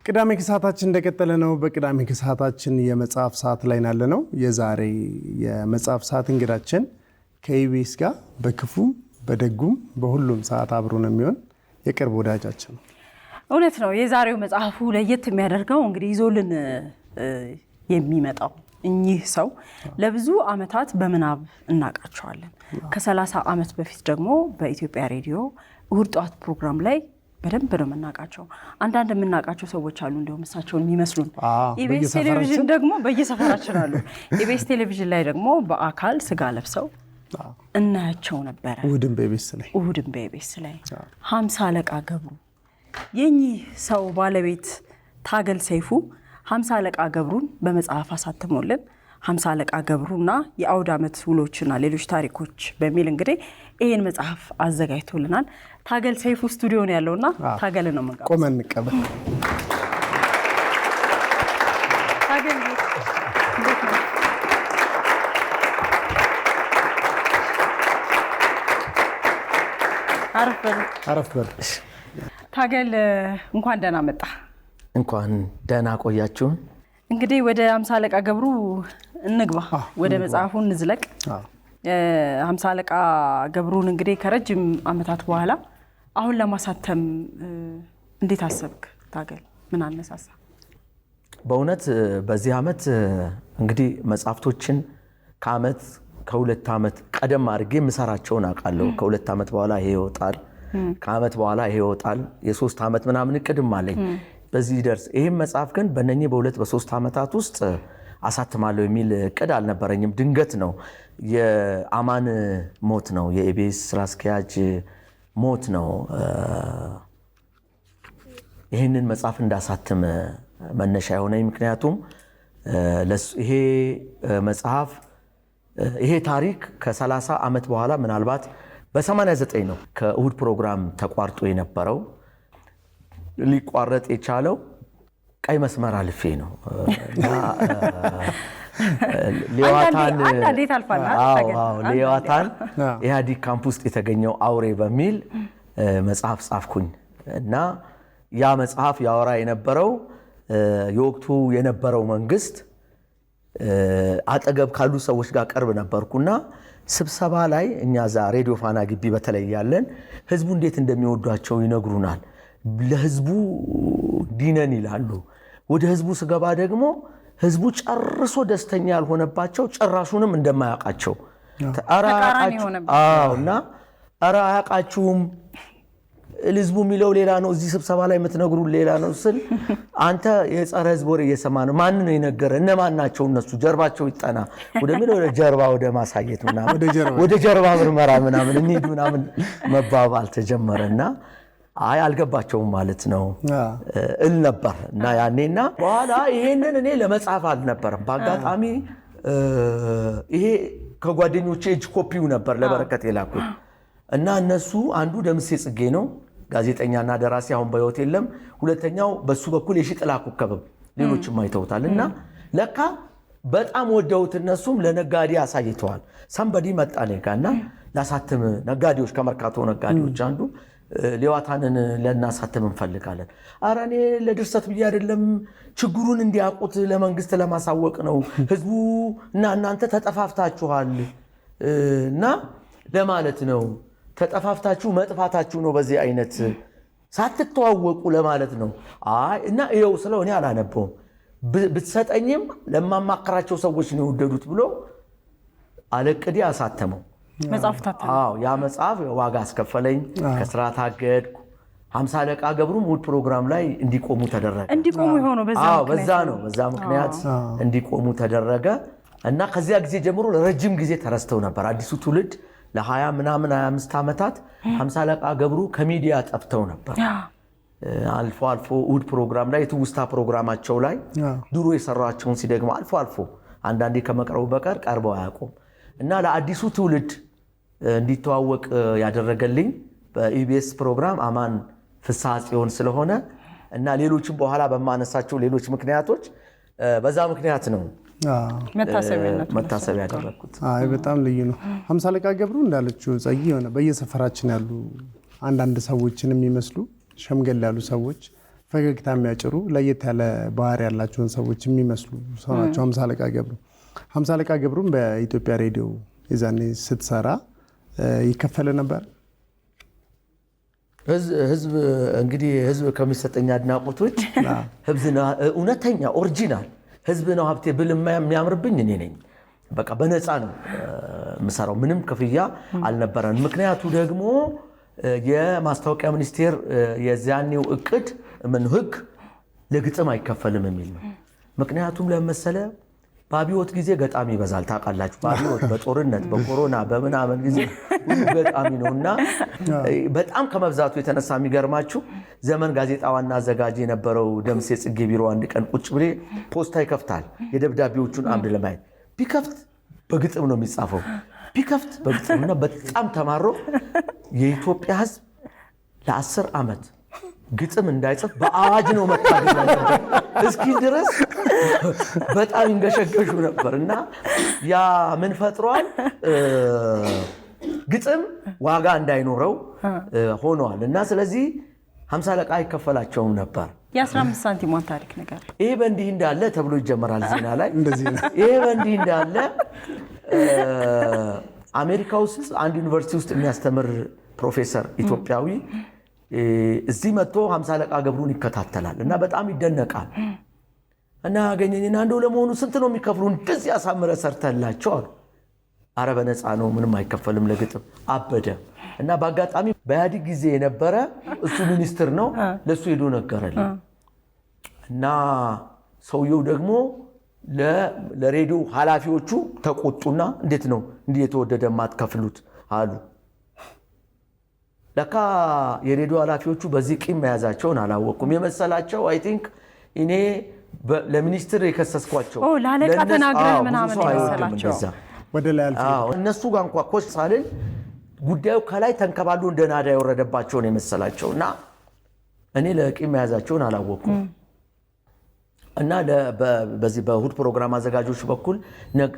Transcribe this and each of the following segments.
ቅዳሜ ከሰዓታችን እንደቀጠለ ነው። በቅዳሜ ከሰዓታችን የመጽሐፍ ሰዓት ላይ ያለነው የዛሬ የመጽሐፍ ሰዓት እንግዳችን ከኢቢኤስ ጋር በክፉ በደጉም በሁሉም ሰዓት አብሮን የሚሆን የቅርብ ወዳጃችን ነው። እውነት ነው። የዛሬው መጽሐፉ ለየት የሚያደርገው እንግዲህ ይዞልን የሚመጣው እኚህ ሰው ለብዙ አመታት በመናብ እናቃቸዋለን። ከ30 አመት በፊት ደግሞ በኢትዮጵያ ሬዲዮ እሁድ ጧት ፕሮግራም ላይ በደንብ ነው የምናቃቸው። አንዳንድ የምናቃቸው ሰዎች አሉ እንደውም እሳቸውን የሚመስሉን። ኢቢኤስ ቴሌቪዥን ደግሞ በየሰፈራችን አሉ። ኢቢኤስ ቴሌቪዥን ላይ ደግሞ በአካል ስጋ ለብሰው እናያቸው ነበረ። እሁድም በኢቢኤስ ላይ 50 አለቃ ገብሩ የኚህ ሰው ባለቤት ታገል ሰይፉ 50 አለቃ ገብሩን በመጽሐፍ አሳትሞልን 50 አለቃ ገብሩና የአውድ ዓመት ውሎችና ሌሎች ታሪኮች በሚል እንግዲህ ይሄን መጽሐፍ አዘጋጅቶልናል። ታገል ሰይፉ ስቱዲዮ ነው ያለውና ታገል ነው መንጋው ቆመን እንቀበል። ታገል አረፈል ታገል እንኳን ደህና መጣ። እንኳን ደህና ቆያችሁ። እንግዲህ ወደ 50 አለቃ ገብሩ እንግባ፣ ወደ መጽሐፉ እንዝለቅ። 50 አለቃ ገብሩን እንግዲህ ከረጅም አመታት በኋላ አሁን ለማሳተም እንዴት አሰብክ ታገል? ምን አነሳሳ? በእውነት በዚህ አመት እንግዲህ መጽሐፍቶችን ከአመት ከሁለት አመት ቀደም አድርጌ ምሰራቸውን አውቃለሁ። ከሁለት አመት በኋላ ይሄ ይወጣል፣ ከአመት በኋላ ይሄ ይወጣል፣ የ3 አመት ምናምን እቅድም አለኝ። በዚህ ደርስ ይሄን መጽሐፍ ግን በእነኚህ በሁለት በሶስት አመታት ውስጥ አሳትማለሁ የሚል እቅድ አልነበረኝም። ድንገት ነው የአማን ሞት ነው የኢቢኤስ ስራ አስኪያጅ ሞት ነው ይሄንን መጽሐፍ እንዳሳትም መነሻ የሆነኝ። ምክንያቱም ይሄ መጽሐፍ ይሄ ታሪክ ከ30 አመት በኋላ ምናልባት በ89 ነው ከእሁድ ፕሮግራም ተቋርጦ የነበረው። ሊቋረጥ የቻለው ቀይ መስመር አልፌ ነው እና ሌዋታን ኢህአዲግ ካምፕ ውስጥ የተገኘው አውሬ በሚል መጽሐፍ ጻፍኩኝ እና ያ መጽሐፍ ያወራ የነበረው የወቅቱ የነበረው መንግስት አጠገብ ካሉ ሰዎች ጋር ቀርብ ነበርኩና ስብሰባ ላይ እኛ ዛ ሬዲዮ ፋና ግቢ በተለይ ያለን ህዝቡ እንዴት እንደሚወዷቸው ይነግሩናል። ለህዝቡ ዲነን ይላሉ። ወደ ህዝቡ ስገባ ደግሞ ህዝቡ ጨርሶ ደስተኛ ያልሆነባቸው ጭራሹንም እንደማያውቃቸው እና አያውቃችሁም ህዝቡ የሚለው ሌላ ነው፣ እዚህ ስብሰባ ላይ የምትነግሩ ሌላ ነው ስል አንተ የጸረ ህዝብ ወሬ እየሰማ ነው። ማን ነው የነገረ? እነማን ናቸው እነሱ? ጀርባቸው ይጠና ወደሚል ወደ ጀርባ ወደ ማሳየት ምናምን ወደ ጀርባ ምርመራ ምናምን እንሂድ ምናምን መባባል ተጀመረና አይ አልገባቸውም ማለት ነው እል ነበር እና ያኔና በኋላ ይሄንን እኔ ለመጻፍ አልነበረም። በአጋጣሚ ይሄ ከጓደኞቼ እጅ ኮፒው ነበር ለበረከት የላኩት እና እነሱ አንዱ ደምሴ ጽጌ ነው ጋዜጠኛና ደራሲ፣ አሁን በህይወት የለም። ሁለተኛው በሱ በኩል የሺጥላ ኮከብም ሌሎችም አይተውታል እና ለካ በጣም ወደውት እነሱም ለነጋዴ አሳይተዋል። ሰንበዲ መጣ ለጋና ላሳተም ነጋዴዎች ከመርካቶ ነጋዴዎች አንዱ ሌዋታንን ለናሳተም እንፈልጋለን። ኧረ እኔ ለድርሰት ብዬ አይደለም ችግሩን እንዲያውቁት ለመንግስት ለማሳወቅ ነው። ህዝቡ እና እናንተ ተጠፋፍታችኋል እና ለማለት ነው። ተጠፋፍታችሁ መጥፋታችሁ ነው በዚህ አይነት ሳትተዋወቁ ለማለት ነው። አይ እና ይኸው ስለው እኔ አላነበውም ብትሰጠኝም ለማማከራቸው ሰዎች ነው የወደዱት ብሎ አለቅዲ አሳተመው። ያ መጽሐፍ ዋጋ አስከፈለኝ። ከስራ ታገድኩ። 50 አለቃ ገብሩም እሁድ ፕሮግራም ላይ እንዲቆሙ ተደረገ። እንዲቆሙ ይሆኑ በዛ ምክንያት እንዲቆሙ ተደረገ እና ከዚያ ጊዜ ጀምሮ ለረጅም ጊዜ ተረስተው ነበር። አዲሱ ትውልድ ለ20 ምናምን 25 ዓመታት 50 አለቃ ገብሩ ከሚዲያ ጠፍተው ነበር። አልፎ አልፎ እሁድ ፕሮግራም ላይ የትውስታ ፕሮግራማቸው ላይ ድሮ የሰራቸውን ሲደግሙ አልፎ አልፎ አንዳንዴ ከመቅረቡ በቀር ቀርበው አያውቁም እና ለአዲሱ ትውልድ እንዲተዋወቅ ያደረገልኝ በኢቢኤስ ፕሮግራም አማን ፍስሐ ጽዮን ስለሆነ እና ሌሎችም በኋላ በማነሳቸው ሌሎች ምክንያቶች በዛ ምክንያት ነው መታሰቢያ ያደረኩት። አይ በጣም ልዩ ነው። 50 አለቃ ገብሩ እንዳለችው ጸጊ ሆነ በየሰፈራችን ያሉ አንዳንድ ሰዎችን የሚመስሉ ሸምገል ያሉ ሰዎች ፈገግታ የሚያጭሩ ለየት ያለ ባህሪ ያላቸውን ሰዎች የሚመስሉ ሰው ናቸው። 50 አለቃ ገብሩ 50 አለቃ ገብሩን በኢትዮጵያ ሬዲዮ የዛኔ ስትሰራ ይከፈል ነበር? ህዝብ እንግዲህ ህዝብ ከሚሰጠኝ አድናቆቶች እውነተኛ ኦሪጂናል ህዝብ ነው ሀብቴ ብል የሚያምርብኝ እኔ ነኝ። በቃ በነፃ ነው የምሰራው፣ ምንም ክፍያ አልነበረን። ምክንያቱ ደግሞ የማስታወቂያ ሚኒስቴር የዚያኔው እቅድ ህግ ለግጥም አይከፈልም የሚል ነው። ምክንያቱም ለመሰለ በአብዮት ጊዜ ገጣሚ ይበዛል ታውቃላችሁ። በአብዮት በጦርነት በኮሮና በምናምን ጊዜ ሁሉ ገጣሚ ነውና በጣም ከመብዛቱ የተነሳ የሚገርማችሁ ዘመን ጋዜጣ ዋና አዘጋጅ የነበረው ደምሴ ጽጌ ቢሮ አንድ ቀን ቁጭ ብሌ ፖስታ ይከፍታል የደብዳቤዎቹን አምድ ለማየት ቢከፍት በግጥም ነው የሚጻፈው። ቢከፍት በግጥምና በጣም ተማሮ የኢትዮጵያ ሕዝብ ለ10 ዓመት ግጥም እንዳይጽፍ በአዋጅ ነው መታገዝ ያለበት እስኪ ድረስ በጣም ይንገሸገሹ ነበር። እና ያ ምን ፈጥሯል? ግጥም ዋጋ እንዳይኖረው ሆኗል። እና ስለዚህ 50 አለቃ አይከፈላቸውም ነበር። የ15 ሳንቲሟን ታሪክ ነገር ይሄ በእንዲህ እንዳለ ተብሎ ይጀመራል ዜና ላይ። ይሄ በእንዲህ እንዳለ አሜሪካ ውስጥ አንድ ዩኒቨርሲቲ ውስጥ የሚያስተምር ፕሮፌሰር ኢትዮጵያዊ እዚህ መጥቶ 50 አለቃ ገብሩን ይከታተላል እና በጣም ይደነቃል። እና አገኘኝና እንደው ለመሆኑ ስንት ነው የሚከፍሉ እንደዚህ አሳምረ ሰርተላቸው አሉ። አረ በነፃ ነው ምንም አይከፈልም ለግጥም አበደ። እና በአጋጣሚ በኢህአዴግ ጊዜ የነበረ እሱ ሚኒስትር ነው፣ ለሱ ሄዶ ነገረልኝ። እና ሰውየው ደግሞ ለሬዲዮ ኃላፊዎቹ ተቆጡና እንዴት ነው እንዲህ የተወደደ ማትከፍሉት አሉ። ለካ የሬዲዮ ኃላፊዎቹ በዚህ ቂም መያዛቸውን አላወቁም። የመሰላቸው አይ ቲንክ እኔ ለሚኒስትር የከሰስኳቸው ለአለቃ ተናግረህ ምናምን የመሰላቸው ወደ ላይ አልፈው እነሱ ጋር እንኳን ኮሽ ሳልን ጉዳዩ ከላይ ተንከባሉ እንደ ናዳ የወረደባቸውን የመሰላቸው እና እኔ ለቂም መያዛቸውን አላወቁም። እና በዚህ በእሁድ ፕሮግራም አዘጋጆች በኩል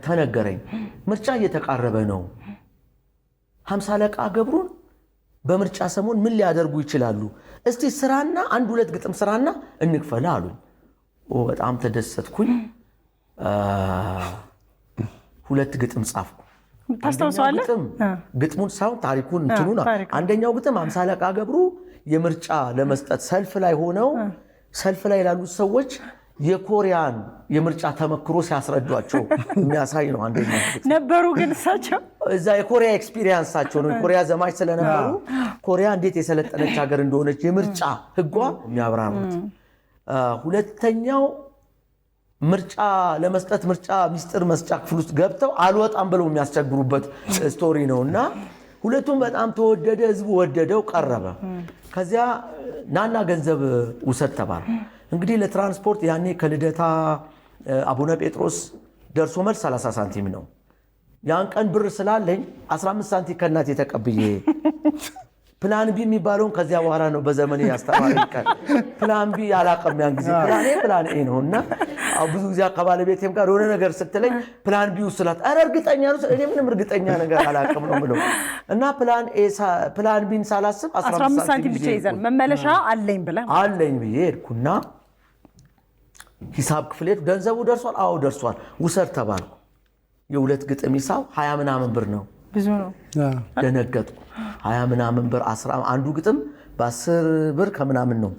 ተነገረኝ፣ ምርጫ እየተቃረበ ነው፣ 50 አለቃ ገብሩን በምርጫ ሰሞን ምን ሊያደርጉ ይችላሉ? እስቲ ስራና 1-2 ግጥም ስራና እንክፈል አሉ። በጣም ተደሰትኩኝ። 2 ግጥም ጻፍኩ። ታስታውሳለህ? ግጥሙን ሳይሆን ታሪኩን እንትኑና አንደኛው ግጥም 50 አለቃ ገብሩ የምርጫ ለመስጠት ሰልፍ ላይ ሆነው ሰልፍ ላይ ላሉት ሰዎች የኮሪያን የምርጫ ተመክሮ ሲያስረዷቸው የሚያሳይ ነው። አንደኛው ነበሩ ግን እሳቸው እዛ የኮሪያ ኤክስፒሪየንሳቸው ነው። የኮሪያ ዘማች ስለነበሩ ኮሪያ እንዴት የሰለጠነች ሀገር እንደሆነች የምርጫ ህጓ የሚያብራሩት። ሁለተኛው ምርጫ ለመስጠት ምርጫ ሚስጥር መስጫ ክፍል ውስጥ ገብተው አልወጣም ብለው የሚያስቸግሩበት ስቶሪ ነው። እና ሁለቱም በጣም ተወደደ፣ ህዝቡ ወደደው፣ ቀረበ። ከዚያ ናና ገንዘብ ውሰድ ተባለ። እንግዲህ ለትራንስፖርት ያኔ ከልደታ አቡነ ጴጥሮስ ደርሶ መልስ 30 ሳንቲም ነው። ያን ቀን ብር ስላለኝ 15 ሳንቲም ከእናቴ ተቀብዬ ፕላን ቢ የሚባለውን ከዚያ በኋላ ነው በዘመኔ ያስተማሪ ቀን ፕላን ቢ አላቀም። ያን ጊዜ ፕላን ኤ ነው። እና ብዙ ጊዜ ከባለቤቴም ጋር የሆነ ነገር ስትለኝ ፕላን ቢ ውስላት ኧረ እርግጠኛ ነው እኔ ምንም እርግጠኛ ነገር አላቀም ነው ብለው እና ፕላን ቢን ሳላስብ 15 ሳንቲም ብቻ ይዘን መመለሻ አለኝ ብዬ ሄድኩና ሂሳብ ክፍል ሄድኩ። ገንዘቡ ደርሷል? አዎ ደርሷል፣ ውሰድ ተባልኩ። የ2 ግጥም ሂሳብ 20 ምናምን ብር ነው። ብዙ ነው። ደነገጥኩ። 20 ምናምን ብር አንዱ ግጥም በ10 ብር ከምናምን ነው፣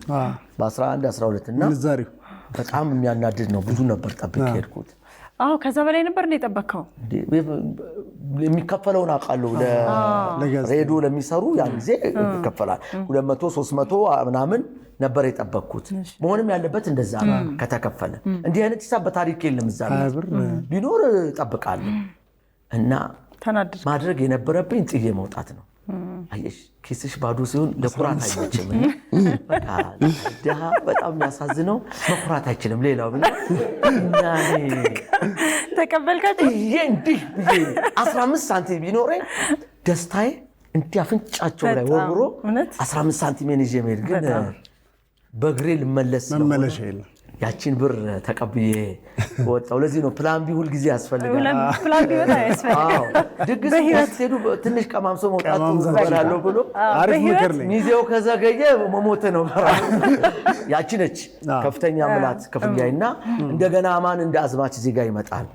በ11 12 እና በጣም የሚያናድድ ነው። ብዙ ነበር ጠብቄ ሄድኩት። አዎ ከዛ በላይ ነበር እንደ ጠበቀው። የሚከፈለውን አውቃለሁ። ለሬዲዮ ለሚሰሩ ያን ጊዜ ይከፈላል 200 300 ምናምን ነበር የጠበቅኩት። መሆንም ያለበት እንደዛ ከተከፈለ። እንዲህ አይነት ሂሳብ በታሪክ የለም። እዛ ቢኖር እጠብቃለሁ። እና ማድረግ የነበረብኝ ጥዬ መውጣት ነው። አየሽ ኪስሽ ባዶ ሲሆን ለኩራት አይችልም። በቃ ደሃ በጣም የሚያሳዝነው መኩራት አይችልም። ሌላው ብለ እና ተቀበልካቸው እንዲህ 15 ሳንቲም ቢኖረኝ ደስታዬ እንዲህ አፍንጫቸው ላይ ወርውሮ 15 ሳንቲሜን ይዤ መሄድ ግን በእግሬ ልመለስ ነው። መመለሻ የለም። ያቺን ብር ተቀብዬ ወጣው። ለዚህ ነው ፕላን ቢ ሁል ጊዜ ያስፈልጋል። ፕላን ቢ በጣም ያስፈልጋል። ድግስ ስትሄዱ ትንሽ ቀማምሶ መውጣት ይባላል ብሎ አሪፍ ምክር ነው። ሚዜው ከዘገየ መሞት ነው። ያቺ ነች ከፍተኛ ምላት ክፍያና እንደገና አማን እንደ አዝማች እዚህ ጋር ይመጣል።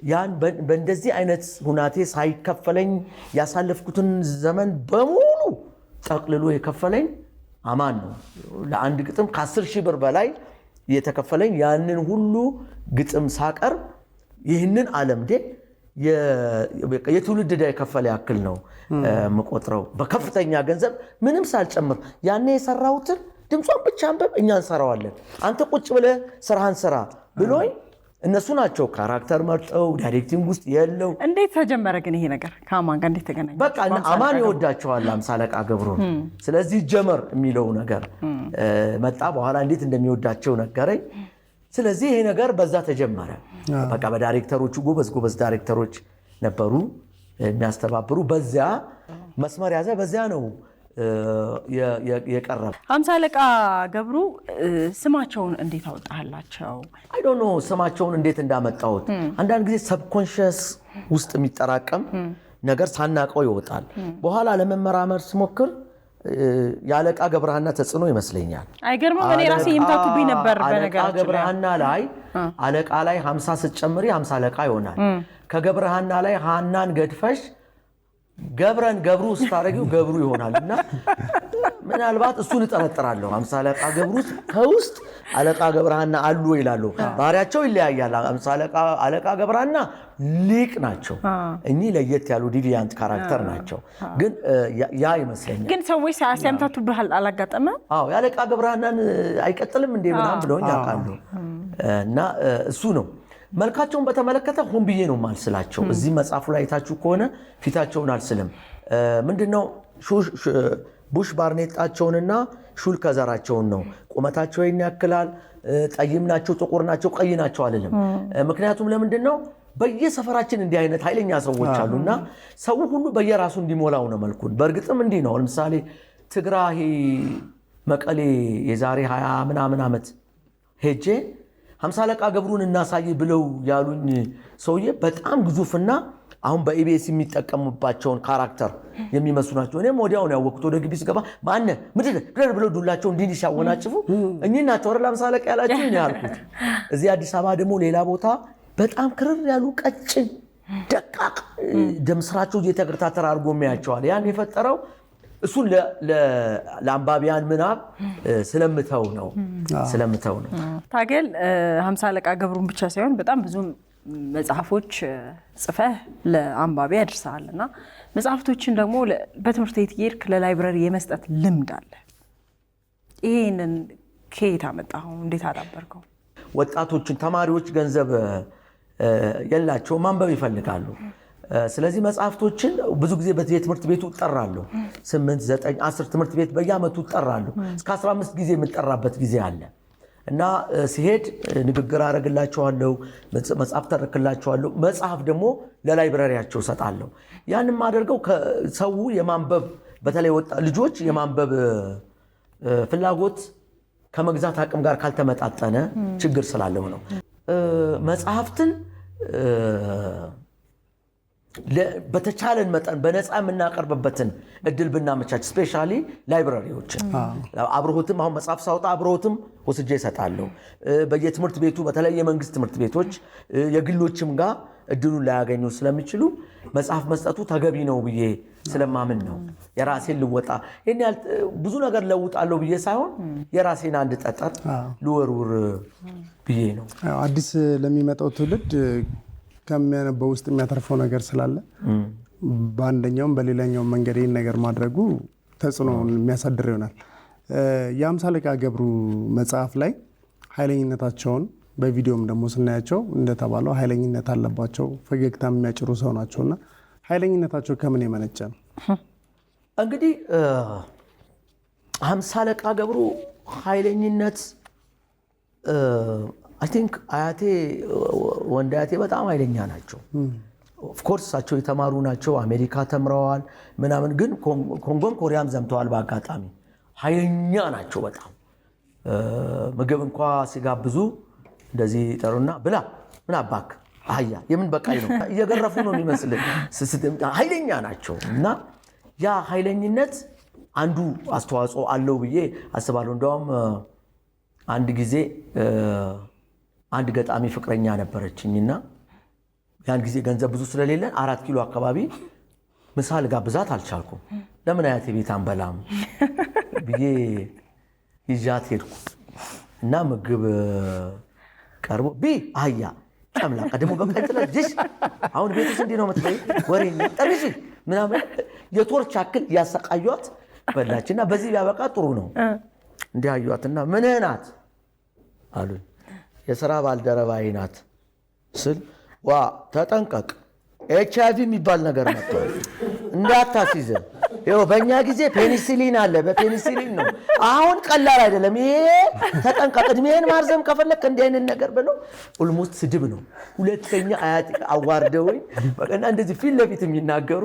ያን በእንደዚህ አይነት ሁናቴ ሳይከፈለኝ ያሳለፍኩትን ዘመን በሙሉ ጠቅልሎ የከፈለኝ አማን ነው። ለአንድ ግጥም ከ10,000 ብር በላይ የተከፈለኝ ያንን ሁሉ ግጥም ሳቀርብ ይህንን ዓለም የትውልድ ዕዳ የከፈለ ያክል ነው የምቆጥረው። በከፍተኛ ገንዘብ ምንም ሳልጨምር ያኔ የሰራሁትን ድምጿን ብቻ አንበብ እኛ እንሰራዋለን፣ አንተ ቁጭ ብለህ ስራህን ስራ ብሎኝ እነሱ ናቸው ካራክተር መርጠው ዳይሬክቲንግ ውስጥ ያለው። እንዴት ተጀመረ ግን ይሄ ነገር? ከአማን ጋር እንዴት ተገናኘ? በቃ አማን ይወዳቸዋል 50 አለቃ ገብሩን። ስለዚህ ጀመር የሚለው ነገር መጣ። በኋላ እንዴት እንደሚወዳቸው ነገረኝ። ስለዚህ ይሄ ነገር በዛ ተጀመረ። በቃ በዳይሬክተሮቹ ጎበዝ ዳይሬክተሮች ነበሩ የሚያስተባብሩ። በዚያ መስመር ያዘ። በዚያ ነው የቀረበ። 50 አለቃ ገብሩ ስማቸውን እንዴት አወጣላቸው? አይ ዶንት ኖ ስማቸውን እንዴት እንዳመጣሁት። አንዳንድ ጊዜ ሰብኮንሺየስ ውስጥ የሚጠራቀም ነገር ሳናቀው ይወጣል። በኋላ ለመመራመር ስሞክር የአለቃ ገብረሃና ተጽዕኖ ይመስለኛል። አይገርምም? እኔ ራሴ ይምታቱብኝ ነበር። በነገራችን አለቃ ገብረሃና ላይ አለቃ ላይ 50 ስትጨምሪ 50 አለቃ ይሆናል። ከገብረሃና ላይ ሃናን ገድፈሽ ገብሩ ስታረጊው ገብሩ ይሆናልና ምናልባት እሱን እጠረጥራለሁ። 50 አለቃ ገብሩ ከውስጥ አለቃ ገብረሃና አሉ ይላሉ። ባህሪያቸው ይለያያል። 50 አለቃ ገብረሃና ሊቅ ናቸው። እኚህ ለየት ያሉ ዲቪያንት ካራክተር ናቸው። ግን ያ ይመስለኛል። ግን ሰዎች ሲያምታቱብህ አላጋጠመም? አዎ የአለቃ ገብረሃናን አይቀጥልም እንዴ ምናምን ብለውኝ ያውቃሉ። እና እሱ ነው። መልካቸውን በተመለከተ ሆን ብዬ ነው ማልስላቸው። እዚህ መጽሐፉ ላይ አይታችሁ ከሆነ ፊታቸውን አልስልም። ምንድነው ቡሽ ባርኔጣቸውንና ሹል ከዘራቸውን ነው። ቁመታቸው ይሄን ያክላል፣ ጠይም ናቸው፣ ጥቁር ናቸው፣ ቀይ ናቸው አልልም። ምክንያቱም ለምንድነው በየሰፈራችን እንዲህ አይነት ኃይለኛ ሰዎች አሉና ሰው ሁሉ በየራሱ እንዲሞላው ነው መልኩን። በእርግጥም እንዲህ ነው። ለምሳሌ ትግራይ መቀሌ የዛሬ 20 ምናምን ዓመት ሄጄ 50 አለቃ ገብሩን እናሳይ ብለው ያሉኝ ሰውዬ በጣም ግዙፍና አሁን በኢቢኤስ የሚጠቀሙባቸውን ካራክተር የሚመስሉ ናቸው። እኔም ወዲያው ነው ያወቅሁት። ወደ ግቢ ስገባ ማነ ምድር ብለው ዱላቸው እንዲህ ሲያወናጭፉ እኚህ ናቸው አይደል 50 አለቃ ያላችሁ ነው ያልኩት። እዚህ አዲስ አበባ ደግሞ ሌላ ቦታ በጣም ክርር ያሉ ቀጭን ደቃቅ ደም ስራቸው እየተከታተረ አድርጎ የሚያቸዋል። ያን የፈጠረው እሱን ለአንባቢያን ምናብ ስለምተው ነው። ታገል 50 አለቃ ገብሩን ብቻ ሳይሆን በጣም ብዙ መጽሐፎች ጽፈህ ለአንባቢ ያደርሰሃል እና መጽሐፍቶችን ደግሞ በትምህርት ቤት እየሄድክ ለላይብረሪ የመስጠት ልምድ አለ። ይሄንን ከየት አመጣኸው? እንዴት አዳበርከው? ወጣቶችን ተማሪዎች ገንዘብ የላቸውም፣ ማንበብ ይፈልጋሉ። ስለዚህ መጽሐፍቶችን ብዙ ጊዜ በትምህርት ቤቱ እጠራለሁ። 8፣ 9፣ 10 ትምህርት ቤት በየዓመቱ እጠራለሁ። እስከ 15 ጊዜ የምጠራበት ጊዜ አለ እና ሲሄድ ንግግር አደርግላቸዋለሁ፣ መጽሐፍ ተረክላቸዋለሁ። መጽሐፍ ደግሞ ለላይብረሪያቸው እሰጣለሁ። ያንን የማደርገው ሰው የማንበብ በተለይ ልጆች የማንበብ ፍላጎት ከመግዛት አቅም ጋር ካልተመጣጠነ ችግር ስላለው ነው። መጽሐፍትን በተቻለን መጠን በነፃ የምናቀርብበትን እድል ብናመቻች፣ ስፔሻሊ ላይብረሪዎችን አብርሆትም አሁን መጽሐፍ ሳወጣ አብርሆትም ወስጄ እሰጣለሁ። በየትምህርት ቤቱ በተለይ የመንግስት ትምህርት ቤቶች የግሎችም ጋር እድሉን ላያገኙ ስለሚችሉ መጽሐፍ መስጠቱ ተገቢ ነው ብዬ ስለማምን ነው። የራሴን ልወጣ ይሄን ያህል ብዙ ነገር ለውጣለሁ ብዬ ሳይሆን የራሴን አንድ ጠጠር ልወርውር ብዬ ነው። አዲስ ለሚመጣው ትውልድ ከሚያነበው ውስጥ የሚያተርፈው ነገር ስላለ በአንደኛውም በሌላኛውም መንገድ ይህን ነገር ማድረጉ ተጽዕኖውን የሚያሳድር ይሆናል። የ50 አለቃ ገብሩ መጽሐፍ ላይ ኃይለኝነታቸውን በቪዲዮም ደግሞ ስናያቸው እንደተባለው ኃይለኝነት አለባቸው፣ ፈገግታ የሚያጭሩ ሰው ናቸውና ኃይለኝነታቸው ከምን የመነጨ ነው? እንግዲህ 50 አለቃ ገብሩ ኃይለኝነት አይ ቲንክ አያቴ ወንድ አያቴ በጣም ኃይለኛ ናቸው። ኦፍኮርስ እሳቸው የተማሩ ናቸው፣ አሜሪካ ተምረዋል ምናምን፣ ግን ኮንጎም ኮሪያም ዘምተዋል። በአጋጣሚ ኃይለኛ ናቸው በጣም ምግብ እንኳ ሲጋብዙ እንደዚህ ጠሩና ብላ ምን አባክ አህያ የምን በቃይ ነው እየገረፉ ነው የሚመስል ኃይለኛ ናቸው። እና ያ ኃይለኝነት አንዱ አስተዋጽኦ አለው ብዬ አስባለሁ። እንደውም አንድ ጊዜ አንድ ገጣሚ ፍቅረኛ ነበረችኝና ያን ጊዜ ገንዘብ ብዙ ስለሌለን 4 ኪሎ አካባቢ ምሳ ልጋብዛት አልቻልኩም። ለምን አያቴ ቤት አንበላም ብዬ ይዣት ሄድኩ እና ምግብ ቀርቦ አህያ ጨምላቃ ደግሞ በቀጥለጅሽ አሁን ቤትሽ እንዲህ ነው የምትበይ ወሬኛ ጠርሽ ምናምን የቶርች አክል ያሰቃዩት በላችና በዚህ ቢያበቃ ጥሩ ነው። እንዲህ አዩዋትና ምን ናት አሉኝ። የሥራ ባልደረባዬ ናት ስል ዋ ተጠንቀቅ HIV የሚባል ነገር መጥቷል እንዳታስይዘን። ይኸው በእኛ ጊዜ ፔኒሲሊን አለ በፔኒሲሊን ነው አሁን ቀላል አይደለም ይሄ ተጠንቀቅ እድሜን ማርዘም ከፈለክ እንዲህ አይነት ነገር ብለው ኦልሞስት ስድብ ነው። ሁለተኛ አያት አዋርደውኝ በቀና እንደዚህ ፊት ለፊት የሚናገሩ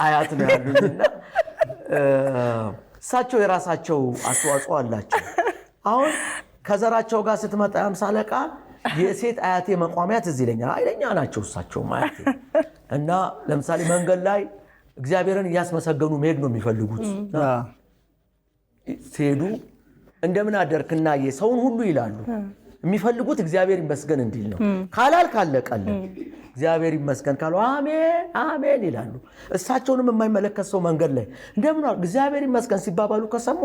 አያት ነው ያሉኝና እሳቸው የራሳቸው አስተዋጽኦ አላቸው። አሁን ከዘራቸው ጋር ስትመጣ 50 አለቃ የሴት አያቴ መቋሚያ ትዝ ይለኛል። ኃይለኛ ናቸው እሳቸው አያቴ እና ለምሳሌ መንገድ ላይ እግዚአብሔርን እያስመሰገኑ መሄድ ነው የሚፈልጉት። ሲሄዱ እንደምን አደርክና የሰውን ሁሉ ይላሉ። የሚፈልጉት እግዚአብሔር ይመስገን እንዲል ነው። ካላል ካለቀለ እግዚአብሔር ይመስገን ካሉ አሜን አሜን ይላሉ። እሳቸውንም የማይመለከት ሰው መንገድ ላይ እንደምን እግዚአብሔር ይመስገን ሲባባሉ ከሰሙ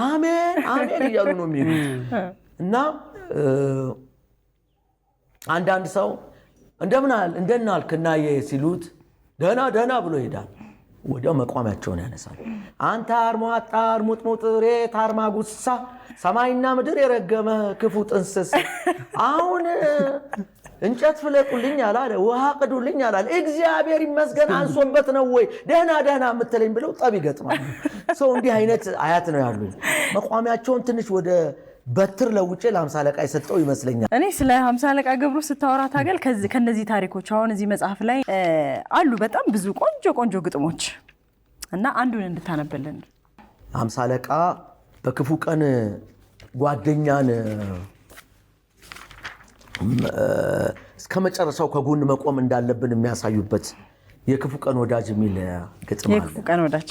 አሜን አሜን እያሉ ነው የሚሄዱት። እና አንዳንድ ሰው እንደምን አልክና ሲሉት ደህና ደህና ብሎ ይሄዳል። ወዲያው መቋሚያቸውን ያነሳል። አንተ አርሟጣ አርሙጥሙጥ ሬት አርማጉሳ ሰማይና ምድር የረገመ ክፉ ጥንስስ አሁን እንጨት ፍለቁልኝ አላለ ውሃ ቅዱልኝ አላለ እግዚአብሔር ይመስገን አንሶበት ነው ወይ ደህና ደህና የምትለኝ ብለው ጠብ ይገጥማሉ። ሰው እንዲህ አይነት አያት ነው ያሉኝ። መቋሚያቸውን ትንሽ ወደ በትር ለውጬ ለ50 አለቃ የሰጠው ይመስለኛል። እኔ ስለ 50 አለቃ ገብሩ ስታወራ ታገል ከነዚህ ታሪኮች አሁን እዚህ መጽሐፍ ላይ አሉ በጣም ብዙ ቆንጆ ቆንጆ ግጥሞች እና አንዱን እንድታነብልን። 50 አለቃ በክፉ ቀን ጓደኛን እስከ መጨረሻው ከጎን መቆም እንዳለብን የሚያሳዩበት የክፉ ቀን ወዳጅ የሚል ግጥም አለ። የክፉ ቀን ወዳጅ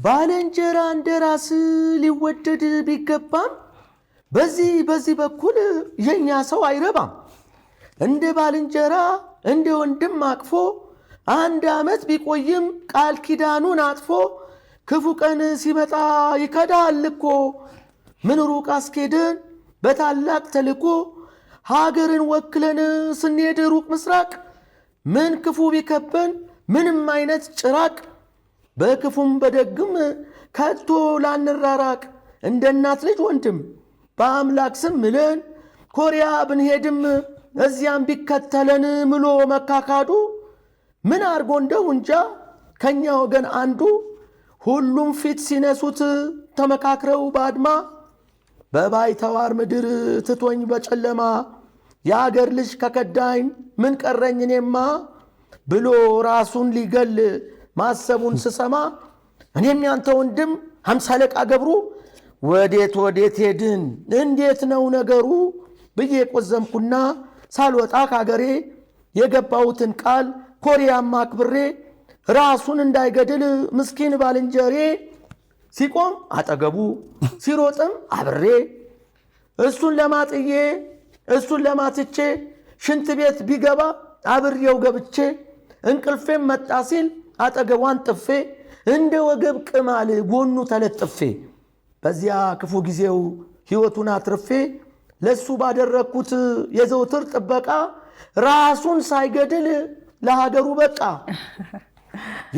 ባልንጀራ እንደራስ ሊወደድ ቢገባም በዚህ በኩል የኛ ሰው አይረባም። እንደ ባልንጀራ እንደ ወንድም አቅፎ 1 ዓመት ቢቆይም ቃል ኪዳኑን አጥፎ ክፉ ቀን ሲመጣ ይከዳል እኮ ምን ሩቅ አስኬደን በታላቅ ተልኮ ሀገርን ወክለን ስንሄድ ሩቅ ምስራቅ ምን ክፉ ቢከበን ምንም አይነት ጭራቅ በክፉም በደግም ከቶ ላንራራቅ እንደ እናት ልጅ ወንድም በአምላክ ስም ምለን ኮሪያ ብንሄድም እዚያም ቢከተለን ምሎ መካካዱ ምን አርጎ እንደው እንጃ ከኛ ወገን አንዱ ሁሉም ፊት ሲነሱት ተመካክረው ባድማ በባይተዋር ምድር ትቶኝ በጨለማ የአገር ልጅ ከከዳኝ ምን ቀረኝ እኔማ ብሎ ራሱን ሊገል ማሰቡን ስሰማ እኔም ያንተ ወንድም 50 አለቃ ገብሩ ወዴት ሄድን እንዴት ነው ነገሩ ብዬ ቆዘምኩና ሳልወጣ ካገሬ የገባሁትን ቃል ኮሪያማ አክብሬ ራሱን እንዳይገድል ምስኪን ባልንጀሬ ሲቆም አጠገቡ ሲሮጥም አብሬ እሱን ለማጥዬ እሱን ለማትቼ ሽንት ቤት ቢገባ አብሬው ገብቼ እንቅልፌም መጣ ሲል አጠገቧን ጥፌ እንደ ወገብ ቅማል ጎኑ ተለጥፌ በዚያ ክፉ ጊዜው ሕይወቱን አትርፌ ለሱ ባደረኩት የዘውትር ጥበቃ ራሱን ሳይገድል ለሀገሩ በቃ።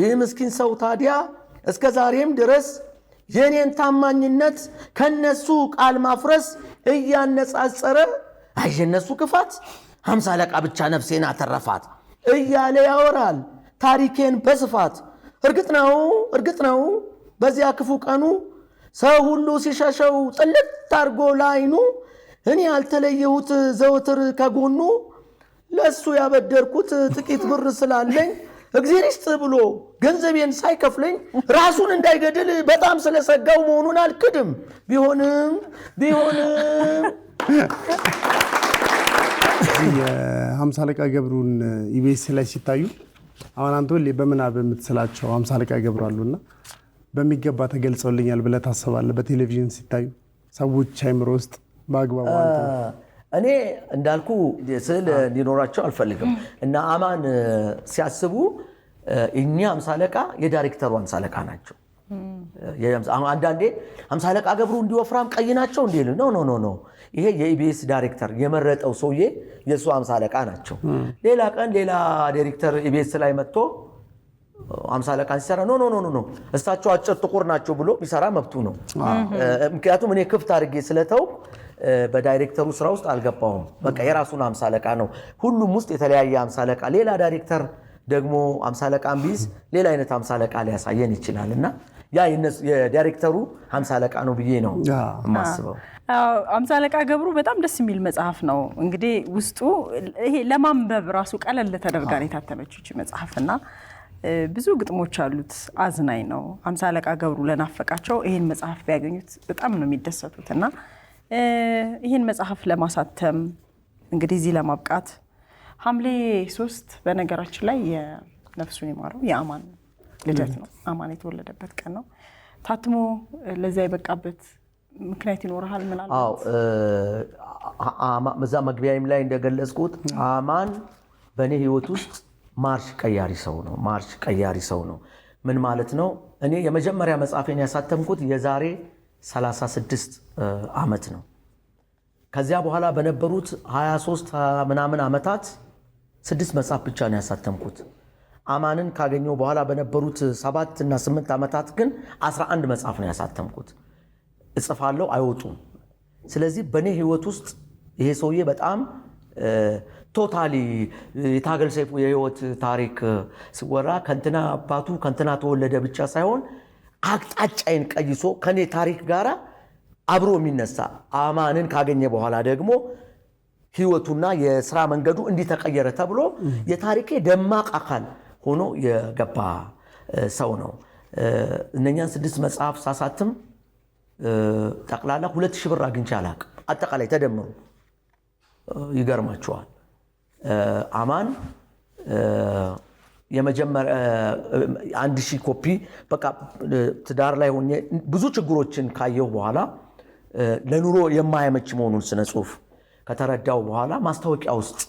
ይህ ምስኪን ሰው ታዲያ እስከ ዛሬም ድረስ የኔን ታማኝነት ከነሱ ቃል ማፍረስ እያነጻጸረ የነሱ ክፋት 50 አለቃ ብቻ ነፍሴን አተረፋት እያለ ያወራል ታሪኬን በስፋት። እርግጥ ነው በዚያ ክፉ ቀኑ ሰው ሁሉ ሲሸሸው ጥልት አርጎ ላይኑ እኔ ያልተለየሁት ዘውትር ከጎኑ ለሱ ያበደርኩት ጥቂት ብር ስላለኝ እግዚአብሔር ይስጥ ብሎ ገንዘቤን ሳይከፍለኝ ራሱን እንዳይገድል በጣም ስለሰጋው መሆኑን አልክድም። ቢሆንም የሀምሳ አለቃ ገብሩን ኢቢኤስ ላይ ሲታዩ አሁን አንተ ሁሌ በምናብ የምትስላቸው ሀምሳ አለቃ ገብሩ አሉና በሚገባ ተገልጸውልኛል ብለህ ታስባለህ? በቴሌቪዥን ሲታዩ ሰዎች አይምሮ ውስጥ በአግባቡ እኔ እንዳልኩ ስዕል እንዲኖራቸው አልፈልግም እና አማን ሲያስቡ እኛ ሃምሳ አለቃ የዳይሬክተሩ ሃምሳ አለቃ ናቸው። አንዳንዴ ሃምሳ አለቃ ገብሩ እንዲወፍራም ቀይ ናቸው እንዴ? ኖ ይሄ የኢቢኤስ ዳይሬክተር የመረጠው ሰውዬ የሱ ሃምሳ አለቃ ናቸው። ሌላ ቀን ሌላ ዳይሬክተር ኢቢኤስ ላይ መጥቶ ሃምሳ አለቃ ሲሰራ ኖ እሳቸው አጭር ጥቁር ናቸው ብሎ ቢሰራ መብቱ ነው። ምክንያቱም እኔ ክፍት አድርጌ ስለተው በዳይሬክተሩ ስራ ውስጥ አልገባውም። በቃ የራሱን ሃምሳ አለቃ ነው። ሁሉም ውስጥ የተለያየ ሃምሳ አለቃ፣ ሌላ ዳይሬክተር ደግሞ ሃምሳ አለቃን ቢይዝ ሌላ አይነት ሃምሳ አለቃ ሊያሳየን ይችላልና ያ የዳይሬክተሩ ሃምሳ አለቃ ነው ብዬ ነው የማስበው። ሃምሳ አለቃ ገብሩ በጣም ደስ የሚል መጽሐፍ ነው። እንግዲህ ውስጡ ይሄ ለማንበብ ራሱ ቀለል ተደርጋ የታተመችው መጽሐፍና ብዙ ግጥሞች አሉት። አዝናኝ ነው። ሃምሳ አለቃ ገብሩ ለናፈቃቸው ይሄን መጽሐፍ ቢያገኙት በጣም ነው የሚደሰቱትና ይሄን መጽሐፍ ለማሳተም እንግዲህ እዚህ ለማብቃት ሐምሌ 3 በነገራችን ላይ የነፍሱን ይማረው የአማን ልደት ነው። አማን የተወለደበት ቀን ነው። ታትሞ ለዛ የበቃበት ምክንያት ይኖርሃል? ምናልባት መዛ መግቢያም ላይ እንደገለጽኩት አማን በእኔ ህይወት ውስጥ ማርሽ ቀያሪ ሰው ነው። ምን ማለት ነው? እኔ የመጀመሪያ መጽሐፌን ያሳተምኩት የዛሬ 36 ዓመት ነው። ከዚያ በኋላ በነበሩት 23 ምናምን ዓመታት 6 መጽሐፍ ብቻ ነው ያሳተምኩት። አማንን ካገኘው በኋላ በነበሩት 7 እና 8 ዓመታት ግን 11 መጽሐፍ ነው ያሳተምኩት። እጽፋለሁ፣ አይወጡም። ስለዚህ በእኔ ህይወት ውስጥ ይሄ ሰውዬ በጣም ቶታሊ የታገል ሰይፉ የህይወት ታሪክ ሲወራ ከንትና አባቱ ከንትና ተወለደ ብቻ ሳይሆን አቅጣጫዬን ቀይሶ ከኔ ታሪክ ጋር አብሮ የሚነሳ አማንን ካገኘ በኋላ ደግሞ ህይወቱና የስራ መንገዱ እንዲተቀየረ ተብሎ የታሪኬ ደማቅ አካል ሆኖ የገባ ሰው ነው። እነኛን 6 መጽሐፍ ሳሳትም ጠቅላላ 2000 ብር አግኝቼ አላቅም። አጠቃላይ ተደምሮ ይገርማቸዋል። አማን የመጀመሪያ 1000 ኮፒ በቃ ትዳር ላይ ሆኜ ብዙ ችግሮችን ካየሁ በኋላ ለኑሮ የማያመች መሆኑን ስነ ጽሁፍ ከተረዳው በኋላ ማስታወቂያ ውስጥ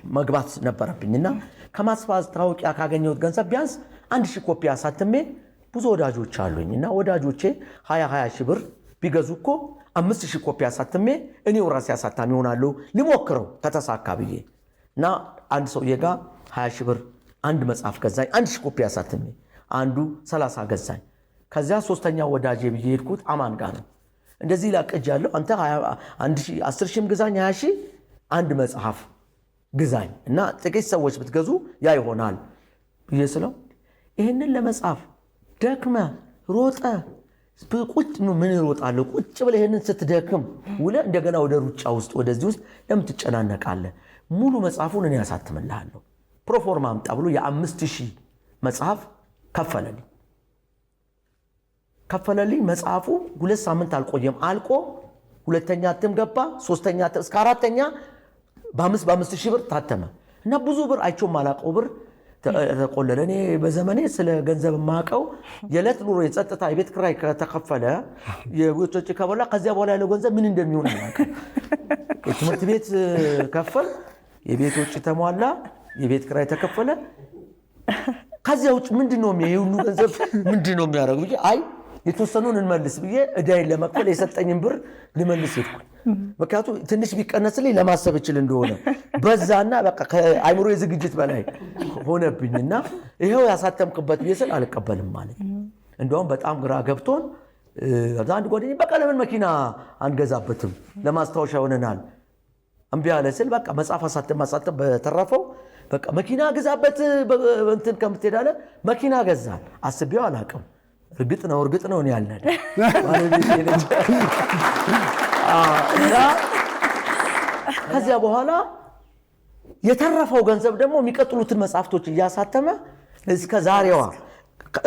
መግባት ነበረብኝና ከማስታወቂያ ካገኘሁት ገንዘብ ቢያንስ 1000 ኮፒ አሳትሜ ብዙ ወዳጆች አሉኝ እና ወዳጆቼ 20 ሺህ ብር ቢገዙ እኮ 5000 ኮፒ አሳትሜ እኔው ራሴ አሳታሚ ሆናለሁ ልሞክረው ከተሳካ ብዬ እና አንድ ሰውዬ ጋር 20 ሺህ ብር አንድ መጽሐፍ ገዛኝ። 1000 ኮፒ አሳትሜ አንዱ 30 ገዛኝ። ከዚያ ሶስተኛው ወዳጄ ብዬ ሄድኩት አማን ጋር ነው። እንደዚህ ላቀጃለሁ፣ አንተ 10 ሺህም ግዛኝ 20 ሺህ አንድ መጽሐፍ ግዛኝ እና ጥቂት ሰዎች ብትገዙ ያ ይሆናል ብዬ ስለው ይህንን ለመጽሐፍ ደክመ ሮጠ ቁጭ ምን ይሮጣለሁ? ቁጭ ብለህ ይሄንን ስትደክም ውለህ እንደገና ወደ ሩጫ ውስጥ ወደዚህ ውስጥ ለምን ትጨናነቃለህ? ሙሉ መጽሐፉን እኔ ያሳትምልሃለሁ ፕሮፎርማ አምጣ ብሎ የ5000 መጽሐፍ ከፈለልኝ። መጽሐፉ 2 ሳምንት አልቆየም፣ አልቆ ሁለተኛ እትም ገባ፣ ሶስተኛ እስከ አራተኛ በ5000 ብር ታተመ እና ብዙ ብር አይቼው ማላቀው ብር ተቆለለ። እኔ በዘመኔ ስለ ገንዘብ ማቀው የዕለት ኑሮ የጸጥታ የቤት ክራይ ከተከፈለ የውጭ ከበላ ከዚያ በኋላ ያለው ገንዘብ ምን እንደሚሆን አላውቅም። የትምህርት ቤት ከፈል፣ የቤት ወጪ ተሟላ፣ የቤት ክራይ ተከፈለ። ከዚያ ውጭ ምንድነው ሁሉ ገንዘብ ምንድነው የሚያደርገው ብዬ አይ የተወሰኑን እንመልስ ብዬ እዳይን ለመክፈል የሰጠኝን ብር ልመልስ ሄድኩኝ። ምክንያቱም ትንሽ ቢቀነስልኝ ለማሰብ እችል እንደሆነ በዛና በቃ ከአይምሮ የዝግጅት በላይ ሆነብኝና ይሄው ያሳተምክበት ቤተሰብ አልቀበልም ማለት እንደውም በጣም ግራ ገብቶን አንድ ጓደኛዬ በቃ ለምን መኪና አንገዛበትም ለማስታወሻ ይሆነናል እምቢ አለ ስል በቃ መጽሐፍ አሳተም በተረፈው በቃ መኪና ገዛበት እንትን ከምትሄድ አለ መኪና ገዛን። አስቤው አላውቅም። እርግጥ ነው እኔ ያልነዳ እና ከዚያ በኋላ የተረፈው ገንዘብ ደግሞ የሚቀጥሉትን መጽሐፍቶች እያሳተመ እስከ ዛሬዋ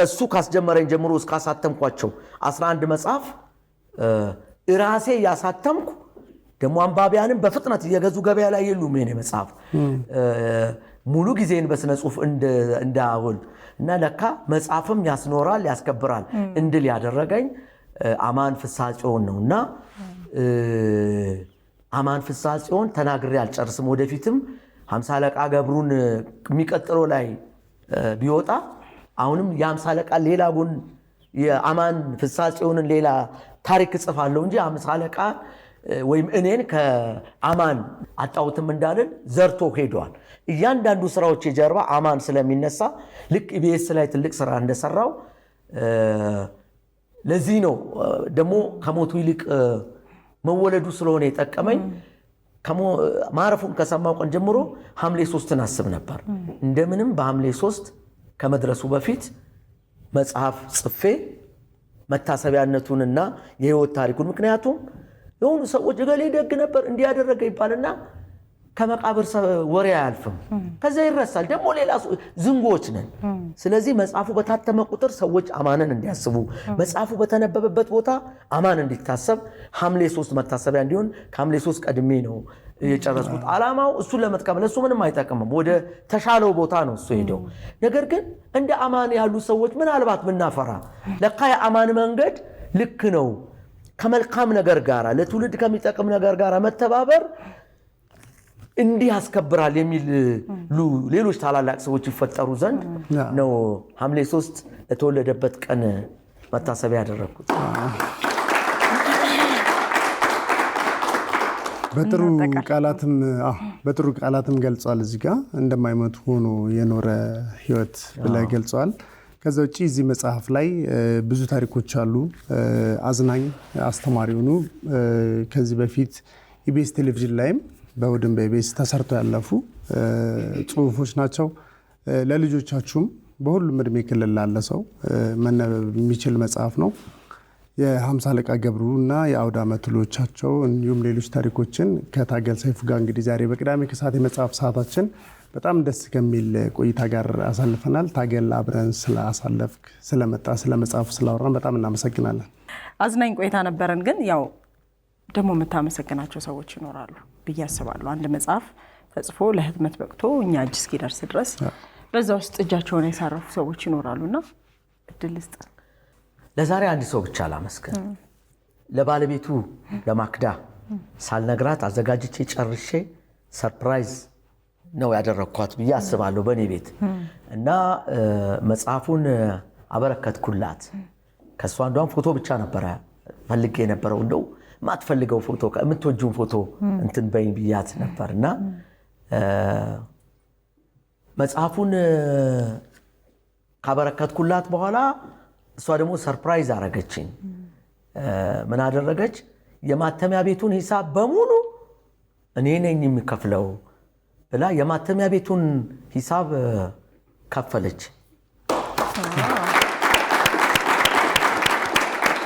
እሱ ካስጀመረኝ ጀምሮ እስካሳተምኳቸው 11 መጽሐፍ ራሴ ያሳተምኩ ደግሞ አንባቢያንም በፍጥነት እየገዙ ገበያ ላይ የሉም የኔ መጽሐፍ ሙሉ ጊዜን በስነ ጽሁፍ እንዳውል እና ለካ መጽሐፍም ያስኖራል ያስከብራል እንድል ያደረገኝ አማን ፍስሐ ጽዮን ነውና አማን ፍስሐ ጽዮን ተናግሬ አልጨርስም ወደፊትም 50 አለቃ ገብሩን የሚቀጥለው ላይ ቢወጣ አሁንም የ50 አለቃ ሌላ ጎን የአማን ፍስሐ ጽዮንን ሌላ ታሪክ ጽፋለሁ እንጂ 50 አለቃ ወይም እኔን ከአማን አጣውትም እንዳልን ዘርቶ ሄዷል እያንዳንዱ ስራዎች የጀርባ አማን ስለሚነሳ ልክ ኢቢኤስ ላይ ትልቅ ስራ እንደሰራው ለዚህ ነው ደግሞ ከሞቱ ይልቅ መወለዱ ስለሆነ የጠቀመኝ ማረፉን ከሰማው ቀን ጀምሮ ሐምሌ 3ን አስብ ነበር እንደምንም በሐምሌ 3 ከመድረሱ በፊት መጽሐፍ ጽፌ መታሰቢያነቱንና የህይወት ታሪኩን ምክንያቱም የሆኑ ሰዎች ገሌ ደግ ነበር እንዲያደረገ ይባልና ከመቃብር ወሬ አያልፍም ከዛ ይረሳል ደግሞ ሌላ ዝንጎች ነን ስለዚህ መጽሐፉ በታተመ ቁጥር ሰዎች አማንን እንዲያስቡ መጽሐፉ በተነበበበት ቦታ አማን እንዲታሰብ ሐምሌ 3 መታሰቢያ እንዲሆን ከሐምሌ 3 ቀድሜ ነው የጨረስኩት ዓላማው እሱን ለመጥቀም ለሱ ምንም አይጠቅምም ወደ ተሻለው ቦታ ነው እሱ ሄደው ነገር ግን እንደ አማን ያሉ ሰዎች ምናልባት ብናፈራ ለካ የአማን መንገድ ልክ ነው ከመልካም ነገር ጋር ለትውልድ ከሚጠቅም ነገር ጋር መተባበር እንዲህ ያስከብራል የሚል ሌሎች ታላላቅ ሰዎች ይፈጠሩ ዘንድ ነው ሐምሌ 3 የተወለደበት ቀን መታሰቢያ ያደረኩት በጥሩ ቃላትም ገልጿል እዚህ ጋር እንደማይሞት ሆኖ የኖረ ህይወት ብለህ ገልጿል ከዛ ውጪ እዚህ መጽሐፍ ላይ ብዙ ታሪኮች አሉ አዝናኝ አስተማሪ ሆኑ ከዚህ በፊት ኢቢኤስ ቴሌቪዥን ላይም በውድን በኢቢኤስ ተሰርቶ ያለፉ ጽሁፎች ናቸው ለልጆቻችሁም በሁሉም እድሜ ክልል ላለ ሰው መነበብ የሚችል መጽሐፍ ነው የ50 አለቃ ገብሩ እና የአውደ ዓመት ውሎቻቸው እንዲሁም ሌሎች ታሪኮችን ከታገል ሰይፉ ጋር እንግዲህ ዛሬ በቅዳሜ ከሰዓት የመጽሐፍ ሰዓታችን በጣም ደስ ከሚል ቆይታ ጋር አሳልፈናል ታገል አብረን ስላሳለፍክ ስለመጣ ስለመጽሐፉ ስላወራን በጣም እናመሰግናለን አዝናኝ ቆይታ ነበረን ግን ያው ደግሞ የምታመሰግናቸው ሰዎች ይኖራሉ ብዬ አስባለሁ አንድ መጽሐፍ ተጽፎ ለህትመት በቅቶ እኛ እጅ እስኪደርስ ድረስ በዛ ውስጥ እጃቸውን ያሳረፉ ሰዎች ይኖራሉና እድል ልስጥ ለዛሬ አንድ ሰው ብቻ ላመስግን ለባለቤቱ ለማክዳ ሳልነግራት አዘጋጅቼ ጨርሼ ሰርፕራይዝ ነው ያደረኳት ብዬ አስባለሁ በኔ ቤት እና መጽሐፉን አበረከትኩላት ከሷ አንዷን ፎቶ ብቻ ነበር ፈልጌ የነበረው እንደው ማትፈልገው ፎቶ የምትወጂውን ፎቶ እንትን በይኝ ብያት ነበርና መጽሐፉን ካበረከትኩላት በኋላ እሷ ደግሞ ሰርፕራይዝ አረገችኝ ምን አደረገች የማተሚያ ቤቱን ሂሳብ በሙሉ እኔ ነኝ የሚከፍለው ብላ የማተሚያ ቤቱን ሂሳብ ከፈለች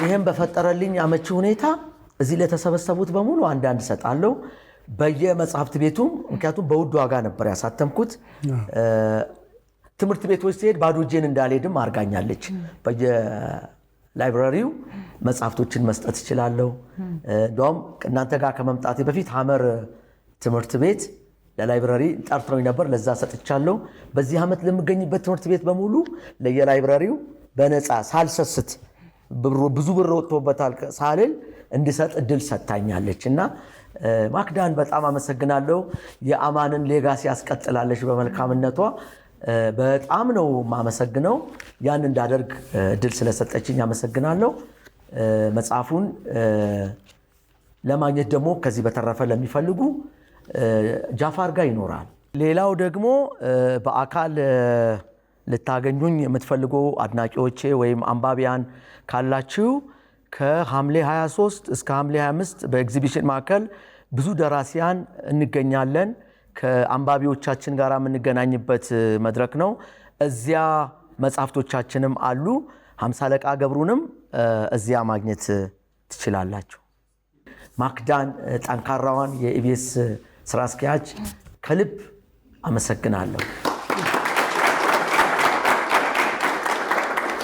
ይሄን በፈጠረልኝ አመቺ ሁኔታ እዚህ ለተሰበሰቡት በሙሉ አንዳንድ ሰጣለሁ በየመጽሐፍት ቤቱም ምክንያቱም በውድ ዋጋ ነበር ያሳተምኩት ትምህርት ቤቶች ሲሄድ ባዶ እጄን እንዳልሄድም አርጋኛለች በየላይብራሪው መጽሐፍቶችን መስጠት ይችላልው እንደውም እናንተ ጋር ከመምጣቴ በፊት ሐመር ትምህርት ቤት ለላይብራሪ ጠርተውኝ ነበር ለዛ ሰጥቻለሁ በዚህ አመት ለምገኝበት ትምህርት ቤት በሙሉ ለየላይብራሪው በነፃ ሳልሰስት ብዙ ብር ወጥቶበታል ሳልል እንድሰጥ እድል ሰጣኛለችና ማክዳን በጣም አመሰግናለሁ የአማንን ሌጋሲ ያስቀጥላለች በመልካምነቷ በጣም ነው ማመሰግነው ያን እንዳደርግ እድል ስለሰጠችኝ አመሰግናለሁ መጽሐፉን ለማግኘት ደግሞ ከዚህ በተረፈ ለሚፈልጉ ጃፋር ጋር ይኖራል ሌላው ደግሞ በአካል ልታገኙኝ የምትፈልጉ አድናቂዎቼ ወይም አንባቢያን ካላችሁ ከሐምሌ 23 እስከ ሐምሌ 25 በኤግዚቢሽን ማዕከል ብዙ ደራሲያን እንገኛለን ከአንባቢዎቻችን ጋር የምንገናኝበት መድረክ ነው እዚያ መጽሐፍቶቻችንም አሉ 50 አለቃ ገብሩንም እዚያ ማግኘት ትችላላችሁ ማክዳን ጠንካራዋን የኢቢኤስ ስራ አስኪያጅ ከልብ አመሰግናለሁ።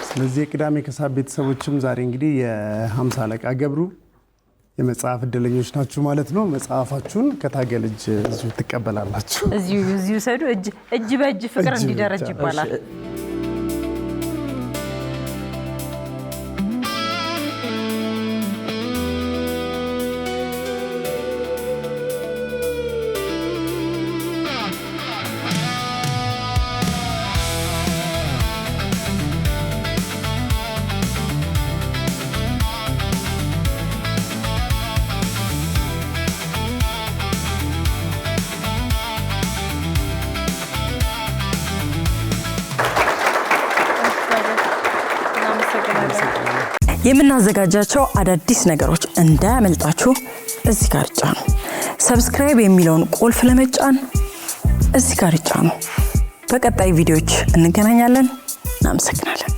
ስለዚህ የቅዳሜ ከሰዓት ቤተሰቦችም ዛሬ እንግዲህ የ50 አለቃ ገብሩ የመጽሐፍ እድለኞች ናችሁ ማለት ነው። መጽሐፋችሁን ከታገል እጅ እዚሁ ትቀበላላችሁ። እዚሁ ሰዱ እጅ በእጅ ፍቅር እንዲደረጅ ይባላል። የምናዘጋጃቸው አዳዲስ ነገሮች እንዳያመልጣችሁ እዚህ ጋር ጫኑ። ሰብስክራይብ የሚለውን ቁልፍ ለመጫን እዚህ ጋር ጫኑ። በቀጣይ ቪዲዮዎች እንገናኛለን። እናመሰግናለን።